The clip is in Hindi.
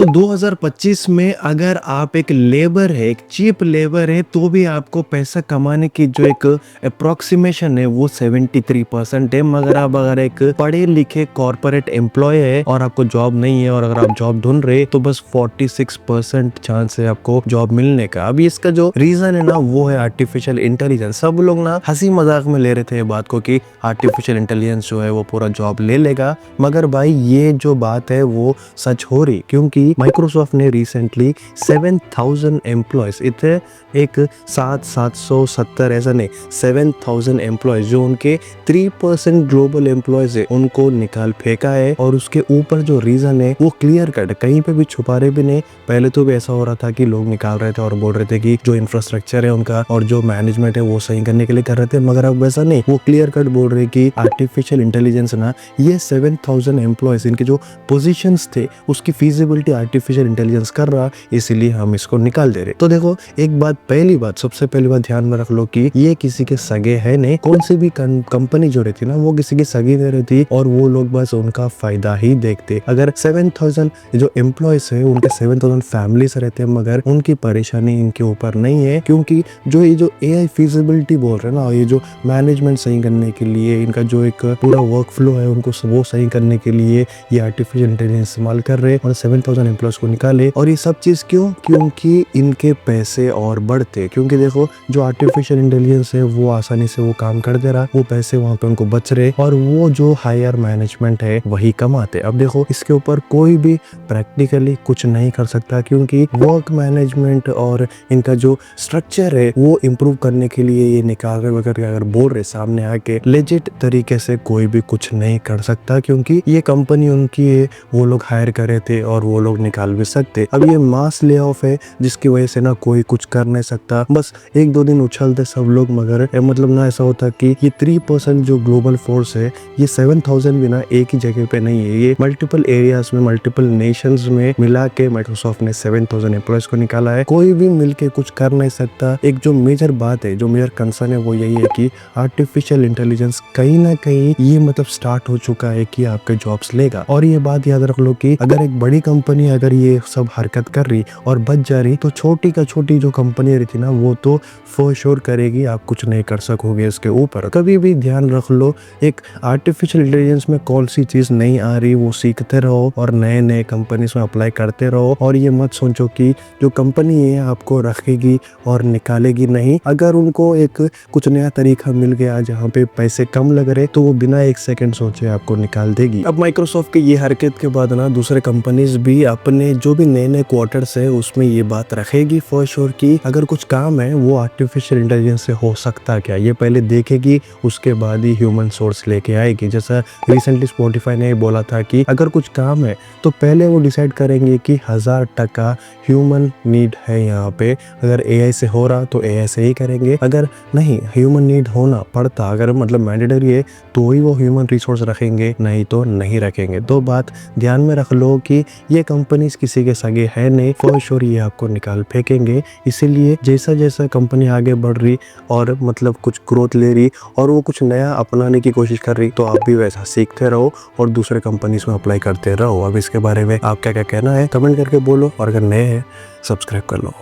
सो 2025 में अगर आप एक लेबर है, एक चीप लेबर है, तो भी आपको पैसा कमाने की जो एक अप्रोक्सीमेशन है वो 73% है। मगर आप अगर एक पढ़े लिखे कॉर्पोरेट एम्प्लॉय है और आपको जॉब नहीं है और अगर आप जॉब ढूंढ रहे तो बस 46% चांस है आपको जॉब मिलने का। अभी इसका जो रीजन है ना वो है आर्टिफिशियल इंटेलिजेंस। सब लोग ना हंसी मजाक में ले रहे थे बात को कि आर्टिफिशियल इंटेलिजेंस जो है वो पूरा जॉब ले लेगा, मगर भाई ये जो बात है वो सच हो रही, क्योंकि माइक्रोसॉफ्ट ने रिसेंटली 7,000 एम्प्लॉयज, इतने एक 770 ऐसा नहीं, 7,000 एम्प्लॉयज जो उनके 3% ग्लोबल एम्प्लॉयज है उनको निकाल फेंका है। और उसके ऊपर जो रीजन है वो क्लियर कट, कहीं पे भी छुपा रहे भी नहीं। पहले तो भी ऐसा हो रहा था कि लोग निकाल रहे थे और बोल रहे थे कि जो इंफ्रास्ट्रक्चर है उनका और जो मैनेजमेंट है वो सही करने के लिए कर रहे थे, मगर अब वैसा नहीं, वो क्लियर कट बोल रहे कि आर्टिफिशियल इंटेलिजेंस ना ये 7,000 एम्प्लॉयज इनके जो पोजीशंस थे उसकी फीजिबिलिटी आर्टिफिशियल इंटेलिजेंस कर रहा, इसीलिए हम इसको निकाल दे रहे। तो देखो एक बात, सबसे पहली बात ध्यान में रख लो कि ये किसी के सगे है नहीं। कौन सी भी कंपनी जो रहती ना वो किसी की सगी नहीं रहती और वो लोग बस उनका फायदा ही देखते। अगर 7,000 जो एम्प्लॉयज है उनके 7,000 फैमिलीज रहते हैं, मगर उनकी परेशानी इनके ऊपर नहीं है, क्योंकि जो ये जो AI फीजिबिलिटी बोल रहे हैं ना, ये जो मैनेजमेंट सही करने के लिए इनका जो एक पूरा वर्क फ्लो है उनको वो सही करने के लिए ये आर्टिफिशियल इंटेलिजेंस इस्तेमाल कर रहे हैं और 7,000 एम्प्लॉयज को निकाले। और ये सब चीज क्यों? क्योंकि इनके पैसे और बढ़ते, क्योंकि देखो जो आर्टिफिशियल इंटेलिजेंस है वो आसानी से वो काम कर दे रहा, वो पैसे वहां पे उनको बच रहे और वो जो हायर मैनेजमेंट है वही कमाते। अब देखो इसके ऊपर कोई भी प्रैक्टिकली कुछ नहीं कर सकता, क्योंकि वर्क मैनेजमेंट और इनका जो स्ट्रक्चर है वो इम्प्रूव करने के लिए ये निकाल रहे वगैरह अगर बोल रहे सामने आके, लेजिट तरीके से कोई भी कुछ नहीं कर सकता, क्योंकि ये कंपनी उनकी है, वो लोग हायर करे थे और वो लोग निकाल भी सकते। अब ये मास ले ऑफ है जिसकी वजह से ना कोई कुछ कर नहीं सकता, बस एक दो दिन उछलते सब लोग, मगर मतलब ना ऐसा होता कि ये 3% जो ग्लोबल फोर्स है ये 7,000 भी ना एक ही जगह पे नहीं है, ये मल्टीपल एरियाज में मल्टीपल नेशंस में मिला के माइक्रोसॉफ्ट ने 7,000 एम्प्लॉयज को निकाला है। कोई भी मिलके कुछ कर नहीं सकता। एक जो मेजर बात है, जो मेजर कंसर्न है वो यही है कि आर्टिफिशियल इंटेलिजेंस कहीं ना कहीं ये मतलब स्टार्ट हो चुका है कि आपके जॉब्स लेगा। और ये बात याद रख लो कि अगर एक बड़ी कंपनी अगर ये सब हरकत कर रही और बच जा रही तो छोटी का छोटी जो कंपनी रहती ना वो तो फॉर श्योर करेगी, आप कुछ नहीं कर सकोगे इसके ऊपर। कभी भी ध्यान रख लो, एक आर्टिफिशियल इंटेलिजेंस में कौन सी चीज नहीं आ रही वो सीखते रहो और नए नए कंपनीज में अप्लाई करते रहो। और ये मत सोचो कि जो कंपनी है आपको रखेगी और निकालेगी नहीं। अगर उनको एक कुछ नया तरीका मिल गया जहाँ पे पैसे कम लग रहे तो वो बिना एक सेकंड सोचे आपको निकाल देगी। अब माइक्रोसॉफ्ट की ये हरकत के बाद ना दूसरे कंपनीज भी अपने जो भी नए नए क्वार्टर्स है उसमें ये बात रखेगी फॉर श्योर कि अगर कुछ काम है वो आर्टिफिशियल इंटेलिजेंस से हो सकता क्या, ये पहले देखेगी, उसके बाद ही ह्यूमन सोर्स लेके आएगी। जैसा रिसेंटली स्पॉटिफाई ने बोला था कि अगर कुछ काम है तो पहले वो डिसाइड करेंगे कि 1000% ह्यूमन नीड है यहाँ पे। अगर AI से हो रहा तो AI से ही करेंगे, अगर नहीं ह्यूमन नीड होना पड़ता, अगर मतलब मैंडेटरी है तो ही वो ह्यूमन रिसोर्स रखेंगे, नहीं तो नहीं रखेंगे। तो बात ध्यान में रख लो कि ये कंपनीज किसी के सगे है नहीं, फॉर श्योर ये आपको निकाल फेंकेंगे। इसीलिए जैसा जैसा कंपनी आगे बढ़ रही और मतलब कुछ ग्रोथ ले रही और वो कुछ नया अपनाने की कोशिश कर रही तो आप भी वैसा सीखते रहो और दूसरे कंपनीज में अप्लाई करते रहो। अब इसके बारे में आप क्या क्या कहना है कमेंट करके बोलो और अगर नए हैं सब्सक्राइब कर लो।